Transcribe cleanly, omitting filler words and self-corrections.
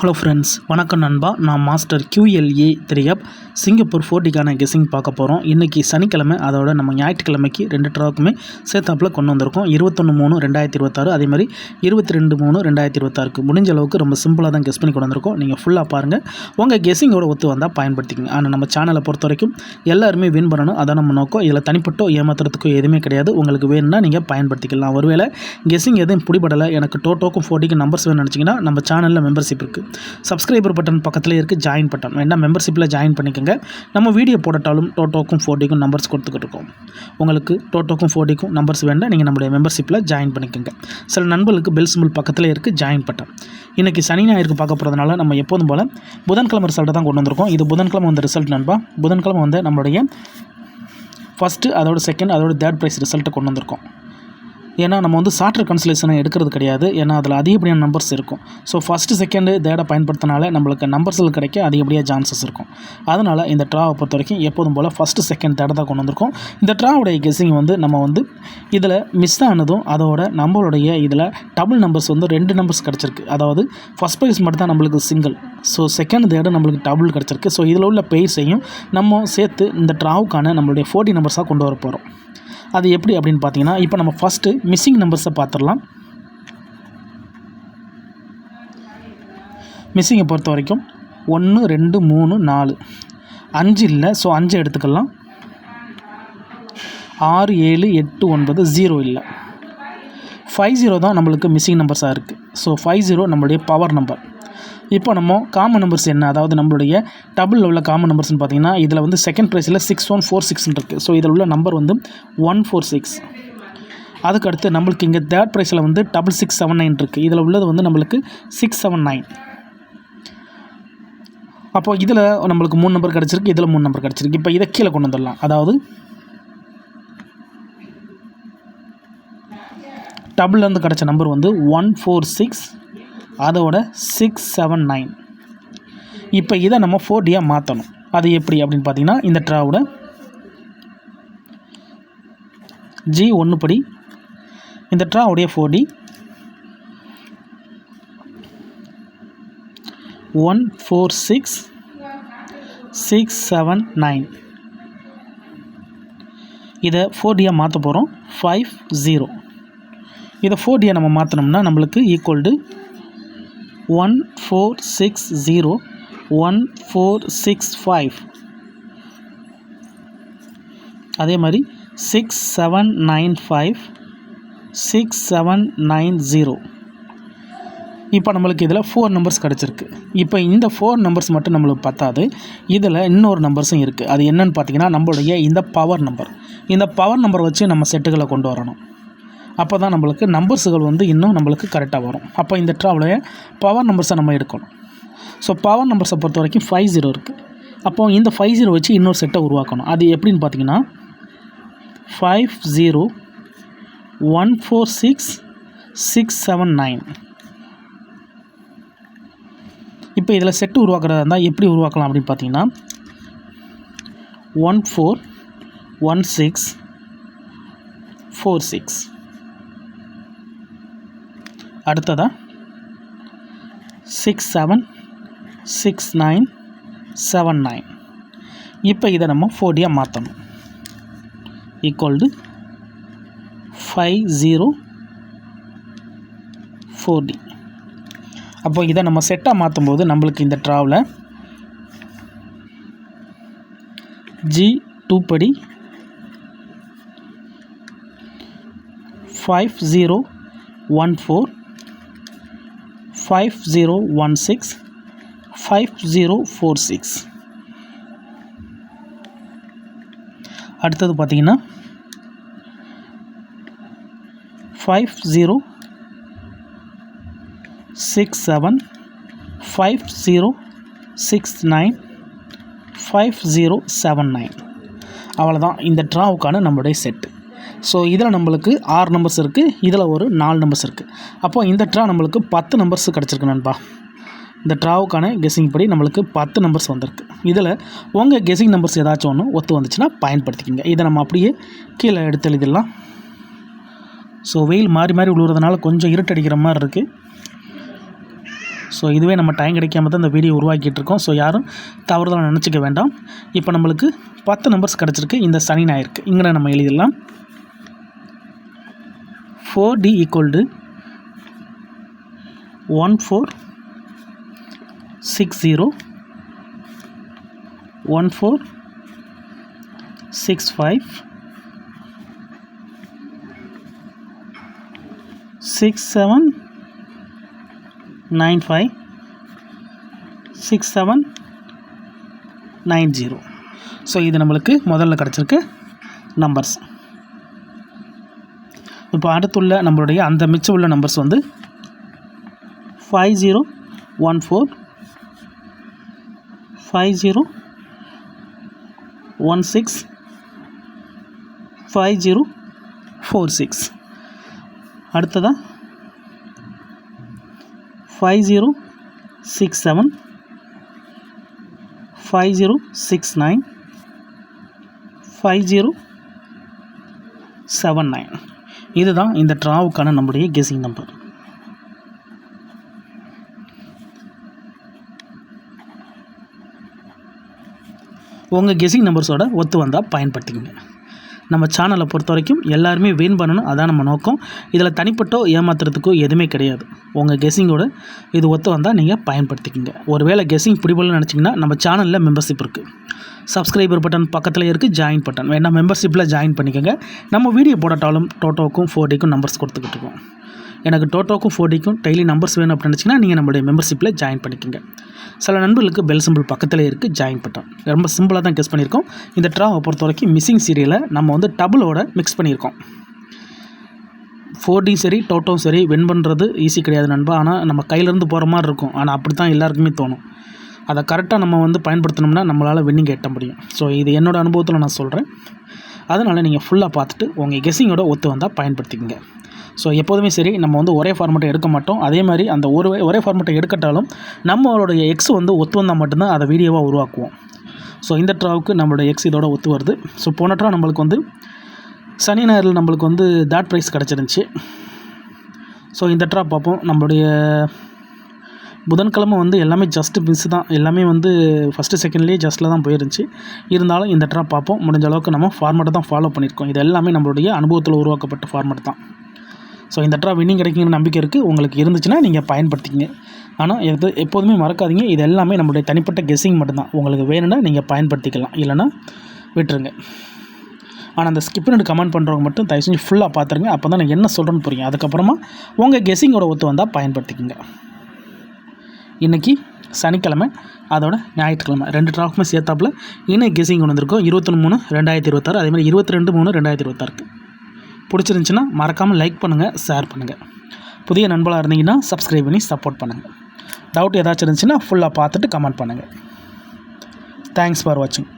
Hello friends, வணக்கம் நண்பா. நான் மாஸ்டர் QLA 3 சிங்கப்பூர் 40க்கான கெஸ்ஸிங் பார்க்க போகிறோம். இன்றைக்கி சனிக்கிழமை, அதோட நம்ம ஞாயிற்றுக்கிழமைக்கு 2 ட்ராவுக்குமே சேர்த்தாப்பில் கொண்டு வந்திருக்கோம். 21/3/2026, அதே மாதிரி 22/3/2026. முடிஞ்ச அளவுக்கு ரொம்ப சிம்பிளாக தான் கெஸ் பண்ணி கொண்டு வந்திருக்கோம். நீங்கள் ஃபுல்லாக பாருங்கள், உங்கள் கெஸ்ஸிங்கோட ஒத்து வந்தால் பயன்படுத்திக்கங்க. ஆனால் நம்ம சேனலை பொறுத்த வரைக்கும் எல்லாருமே வின் பண்ணணும், அதான் நம்ம நோக்கம். இதில் தனிப்பட்டோ ஏமாத்துறதுக்கோ எதுவுமே கிடையாது. உங்களுக்கு வேணும்னா நீங்கள் பயன்படுத்திக்கலாம். ஒருவேளை கெஸ்ஸிங் எதுவும் பிடிபடலை, எனக்கு டோட்டோக்கும் 40க்கும் நம்பர்ஸ் வேணும்னு நினச்சிங்கன்னா நம்ம சேனலில் மெம்பர்ஷிப் இருக்குது. சப்ஸ்கிரைபர் பட்டன் பக்கத்தில் இருக்குது, ஜாயின் பட்டன் வேணா மெம்பர்ஷிப்பில் ஜாயின் பண்ணிக்கோங்க. நம்ம வீடியோ போடட்டாலும் டோட்டோக்கும் 40க்கும் நம்பர்ஸ் கொடுத்துக்கிட்டு இருக்கோம். உங்களுக்கு டோட்டோக்கும் 40க்கும் நம்பர்ஸ் வேண்டாம், நீங்கள் நம்மளுடைய மெம்பர்ஷிப்பில் ஜாயின் பண்ணிக்கோங்க. சில நண்பர்களுக்கு பெல் சிம்பிள் பக்கத்தில் இருக்குது, ஜாயின் பட்டன். இன்றைக்கி சனி ஞாயிற்கு பார்க்க போகிறதுனால நம்ம எப்போதும் போல் புதன்கிழமை ரிசல்ட்டை தான் கொண்டு வந்திருக்கோம். இது புதன்கிழமை வந்த ரிசல்ட் நண்பா. புதன்கிழமை வந்து நம்மளுடைய ஃபஸ்ட்டு, அதோட செகண்ட், அதோட தேர்ட் ப்ரைஸ் ரிசல்ட்டை கொண்டு வந்திருக்கோம். ஏன்னா நம்ம வந்து சார்ட்டர் கன்சலேஷனை எடுக்கிறது கிடையாது, ஏன்னா அதில் அதிகப்படியான நம்பர்ஸ் இருக்கும். ஸோ ஃபஸ்ட்டு, செகண்டு, தேர்டை பயன்படுத்தினால நம்மளுக்கு நம்பர்ஸில் கிடைக்க அதிகப்படியாக சான்சஸ் இருக்கும். அதனால் இந்த ட்ராவை பொறுத்த வரைக்கும் எப்போதும் போல் ஃபஸ்ட்டு, செகண்ட், தேர்டை தான் கொண்டு வந்திருக்கோம். இந்த ட்ராவுடைய கெஸ்ஸிங் வந்து நம்ம வந்து இதில் மிஸ் ஆனதும், அதோட நம்மளுடைய இதில் டபுள் நம்பர்ஸ் வந்து 2 நம்பர்ஸ் கிடச்சிருக்கு. அதாவது ஃபஸ்ட் ப்ரைஸ் மட்டும் தான் நம்மளுக்கு சிங்கிள், ஸோ செகண்ட், தேர்டு நம்மளுக்கு டபுள் கிடச்சிருக்கு. ஸோ இதில் உள்ள பெய்ஸையும் நம்ம சேர்த்து இந்த ட்ராவுக்கான நம்மளுடைய 40 நம்பர்ஸாக கொண்டு வர போகிறோம். அது எப்படி அப்படின்னு பார்த்தீங்கன்னா, இப்போ நம்ம ஃபஸ்ட்டு மிஸ்ஸிங் நம்பர்ஸை பார்த்துடலாம். மிஸ்ஸிங்கை பொறுத்த வரைக்கும் 1, 2, 3, 4, 5 இல்லை. ஸோ 5 எடுத்துக்கலாம். 6, 7, 8, 9, 0 இல்லை. 50 தான் நம்மளுக்கு மிஸ்ஸிங் நம்பர்ஸாக இருக்குது. ஸோ 50 நம்மளுடைய பவர் நம்பர். இப்போ நம்ம காமன் நம்பர்ஸ் என்ன, அதாவது நம்மளுடைய டபுளில் உள்ள காமன் நம்பர்ஸ்னு பார்த்தீங்கன்னா, இதில் வந்து செகண்ட் ப்ரைஸில் 6146 இருக்குது. ஸோ இதில் உள்ள நம்பர் வந்து 146. அதுக்கடுத்து நம்மளுக்கு இங்கே தேர்ட் ப்ரைஸில் வந்து 6679 இருக்குது. இதில் உள்ளது வந்து நம்மளுக்கு 679. அப்போ இதில் நம்மளுக்கு 3 நம்பர் கிடச்சிருக்கு, இதில் 3 நம்பர் கிடச்சிருக்கு. இப்போ இதை கீழே கொண்டு வந்துடலாம். அதாவது டபுள்லேருந்து கிடச்ச நம்பர் வந்து 146, அதோட 679. இப்போ இதை நம்ம 4Dயாக மாற்றணும். அது எப்படி அப்படின்னு பார்த்தீங்கன்னா, இந்த ட்ராவோட G1 படி இந்த ட்ராவுடைய 4D 146 679. இதை 4Dயாக மாற்ற போகிறோம். 50. இதை 4Dயாக நம்ம மாற்றினோம்னா நம்மளுக்கு ஈக்குவல் டு 1460 1465. அதே மாதிரி 6795 6790. இப்போ நம்மளுக்கு இதில் 4 நம்பர்ஸ் கிடச்சிருக்கு. இப்போ இந்த 4 நம்பர்ஸ் மட்டும் நம்மளுக்கு பத்தாது, இதில் இன்னொரு நம்பர்ஸும் இருக்குது. அது என்னன்னு பார்த்தீங்கன்னா, நம்மளுடைய இந்த பவர் நம்பர். இந்த பவர் நம்பர் வச்சு நம்ம செட்டுகளை கொண்டு வரணும். அப்போ தான் நம்மளுக்கு நம்பர்ஸுகள் வந்து இன்னும் நம்மளுக்கு கரெக்டாக வரும். அப்போ இந்த ட்ராவில் பவர் நம்பர்ஸை நம்ம எடுக்கணும். ஸோ பவர் நம்பர்ஸை பொறுத்த வரைக்கும் 50 இருக்குது. அப்போது இந்த 50 வச்சு இன்னொரு செட்டை உருவாக்கணும். அது எப்படின்னு பார்த்தீங்கன்னா, 50 146 679. இப்போ இதில் செட்டு உருவாக்குறதா இருந்தால் எப்படி உருவாக்கலாம் அப்படின்னு பார்த்தீங்கன்னா, 141646. அடுத்ததாக 676979. இப்போ இதை நம்ம 4Dயாக மாற்றணும். ஈக்குவல் டு 50 அப்போ இதை நம்ம செட்டாக மாற்றும்போது நம்மளுக்கு இந்த ட்ராவில் G2 படி 5014 5016 5046. அடுத்தது பார்த்தீங்கன்னா 5067 5069 5079. அவ்வளோதான் இந்த ட்ராவுக்கான நம்மளுடைய செட்டு. ஸோ இதில் நம்மளுக்கு 6 நம்பர்ஸ் இருக்குது, இதில் ஒரு 4 நம்பர்ஸ் இருக்குது. அப்போது இந்த ட்ரா நம்மளுக்கு 10 நம்பர்ஸ் கிடச்சிருக்கு நண்பா. இந்த ட்ராவுக்கான கெஸ்ஸிங் படி நம்மளுக்கு 10 நம்பர்ஸ் வந்திருக்கு. இதில் உங்கள் கெஸ்ஸிங் நம்பர்ஸ் ஏதாச்சும் ஒன்று ஒத்து வந்துச்சுன்னா பயன்படுத்திக்கிங்க. இதை நம்ம அப்படியே கீழே எடுத்து எழுதிடலாம். ஸோ வெயில் மாறி மாறி விழுவுறதுனால கொஞ்சம் இருட்டடிக்கிற மாதிரி இருக்குது. ஸோ இதுவே நம்ம டைம் கிடைக்காம தான் இந்த வீடியோ உருவாக்கிட்டு இருக்கோம். ஸோ யாரும் தவறுதலாக நினச்சிக்க வேண்டாம். இப்போ நம்மளுக்கு 10 நம்பர்ஸ் கிடச்சிருக்கு இந்த சனி ஞாயிற்கு. இங்கே நம்ம எழுதிடலாம். 4D = 1460 1465 6795 6790. ஸோ இது நம்மளுக்கு முதல்ல கிடச்சிருக்கு நம்பர்ஸ். இப்போ அடுத்துள்ள நம்மளுடைய அந்த மிச்சம் உள்ள நம்பர்ஸ் வந்து 5014 5016 5046. அடுத்ததாக 5067 5069 5079. இதுதான் இந்த ட்ராவுக்கான நம்முடைய கெஸிங் நம்பர். உங்கள் கெஸிங் நம்பர்ஸோட ஒத்து வந்தால் பயன்படுத்திக்கங்க. நம்ம சேனலை பொறுத்த வரைக்கும் எல்லாருமே வின் பண்ணணும், அதான் நம்ம நோக்கம். இதில் தனிப்பட்டோ ஏமாத்துறதுக்கோ எதுவுமே கிடையாது. உங்கள் கெஸிங்கோட இது ஒத்து வந்தால் நீங்கள் பயன்படுத்திக்கங்க. ஒருவேளை கெஸிங் பிடிபடலன்னு நினச்சிங்கன்னா நம்ம சேனலில் மெம்பர்ஷிப் இருக்குது. சப்ஸ்கிரைபர் பட்டன் பக்கத்தில் இருக்குது, ஜாயின் பட்டன் வேணால் மெம்பர்ஷிப்பில் ஜாயின் பண்ணிக்கோங்க. நம்ம வீடியோ போடாட்டாலும் டோட்டோக்கும் 4Dக்கும் நம்பர்ஸ் கொடுத்துக்கிட்டு இருக்கோம். எனக்கு டோட்டோக்கும் 4Dக்கும் டெய்லி நம்பர்ஸ் வேணும் அப்படின்னு நினச்சிங்கன்னா நீங்கள் நம்மளுடைய மெம்பர்ஷிப்பில் ஜாயின் பண்ணிக்கோங்க. சில நண்பர்களுக்கு பெல் சிம்பிள் பக்கத்தில் இருக்குது, ஜாயின் பட்டன். ரொம்ப சிம்பிளாக தான் கெஸ் பண்ணியிருக்கோம். இந்த ட்ராவை பொறுத்த வரைக்கும் மிஸ்ஸிங் சீரியலை நம்ம வந்து டபுளோட மிக்ஸ் பண்ணியிருக்கோம். 4D சரி டோட்டோவும் சரி வின் பண்ணுறது ஈஸி கிடையாது நண்பா. ஆனால் நம்ம கையிலேருந்து போகிற மாதிரி இருக்கும். ஆனால் அப்படி தான் எல்லாருக்குமே தோணும். அதை கரெக்டாக நம்ம வந்து பயன்படுத்தினோம்னா நம்மளால் வின்னிங் எட்ட முடியும். ஸோ இது என்னோடய அனுபவத்தில் நான் சொல்கிறேன். அதனால் நீங்கள் ஃபுல்லாக பார்த்துட்டு உங்கள் கெஸ்ஸிங்கோட ஒத்து வந்தால் பயன்படுத்திக்கங்க. ஸோ எப்போதுமே சரி நம்ம வந்து ஒரே ஃபார்மெட்டை எடுக்க மாட்டோம். அதே மாதிரி அந்த ஒரே ஃபார்மெட்டை எடுக்கட்டாலும் நம்மளுடைய எக்ஸ் வந்து ஒத்து வந்தால் மட்டும்தான் அதை வீடியோவாக உருவாக்குவோம். ஸோ இந்த ட்ராவுக்கு நம்மளோட எக்ஸ் இதோட ஒத்து வருது. ஸோ போன ட்ரா நம்மளுக்கு வந்து சனி ஞாயிறில் நம்மளுக்கு வந்து தேர்ட் ப்ரைஸ் கிடச்சிருந்துச்சி. ஸோ இந்த ட்ரா பார்ப்போம். நம்மளுடைய புதன்கிழமை வந்து எல்லாமே ஜஸ்ட் மிஸ் தான். எல்லாமே வந்து ஃபஸ்ட்டு செகண்ட்லேயே ஜஸ்ட்டில் தான் போயிருந்துச்சு. இருந்தாலும் இந்த ட்ரா பார்ப்போம். முடிஞ்ச அளவுக்கு நம்ம ஃபார்மெட்டை தான் ஃபாலோ பண்ணியிருக்கோம். இது எல்லாமே நம்மளுடைய அனுபவத்தில் உருவாக்கப்பட்ட ஃபார்மெட் தான். ஸோ இந்த ட்ரா வின்னிங் கிடைக்குங்கிற நம்பிக்கை இருக்குது. உங்களுக்கு இருந்துச்சுன்னா நீங்கள் பயன்படுத்திக்கிங்க. ஆனால் எப்போதுமே மறக்காதீங்க, இது எல்லாமே நம்மளுடைய தனிப்பட்ட கெஸ்ஸிங் மட்டும்தான். உங்களுக்கு வேணும்னா நீங்கள் பயன்படுத்திக்கலாம், இல்லைனா விட்டுருங்க. ஆனால் அந்த ஸ்கிப் பண்ணிட்டு கமெண்ட் பண்ணுறவங்க மட்டும் தயவு செஞ்சு ஃபுல்லாக பார்த்துருங்க. அப்போ தான் நான் என்ன சொல்கிறேன்னு புரியும். அதுக்கப்புறமா உங்கள் கெஸ்ஸிங்கோட ஒத்து வந்தால் பயன்படுத்திக்கங்க. இன்றைக்கி சனிக்கிழமை, அதோட ஞாயிற்றுக்கிழமை 2 ட்ராவுக்குமே சேர்த்தாப்பில் இன்னும் கெஸ்ஸிங் கொண்டு வந்திருக்கோம். 23/3/2026, அதேமாதிரி 22/3/2026. பிடிச்சிருந்துச்சின்னா மறக்காமல் லைக் பண்ணுங்கள், ஷேர் பண்ணுங்கள். புதிய நண்பர்களாக இருந்தீங்கன்னா சப்ஸ்கிரைப் பண்ணி சப்போர்ட் பண்ணுங்கள். டவுட் ஏதாச்சும் இருந்துச்சுன்னா ஃபுல்லாக பார்த்துட்டு கமெண்ட் பண்ணுங்கள். தேங்க்ஸ் ஃபார் வாட்சிங்.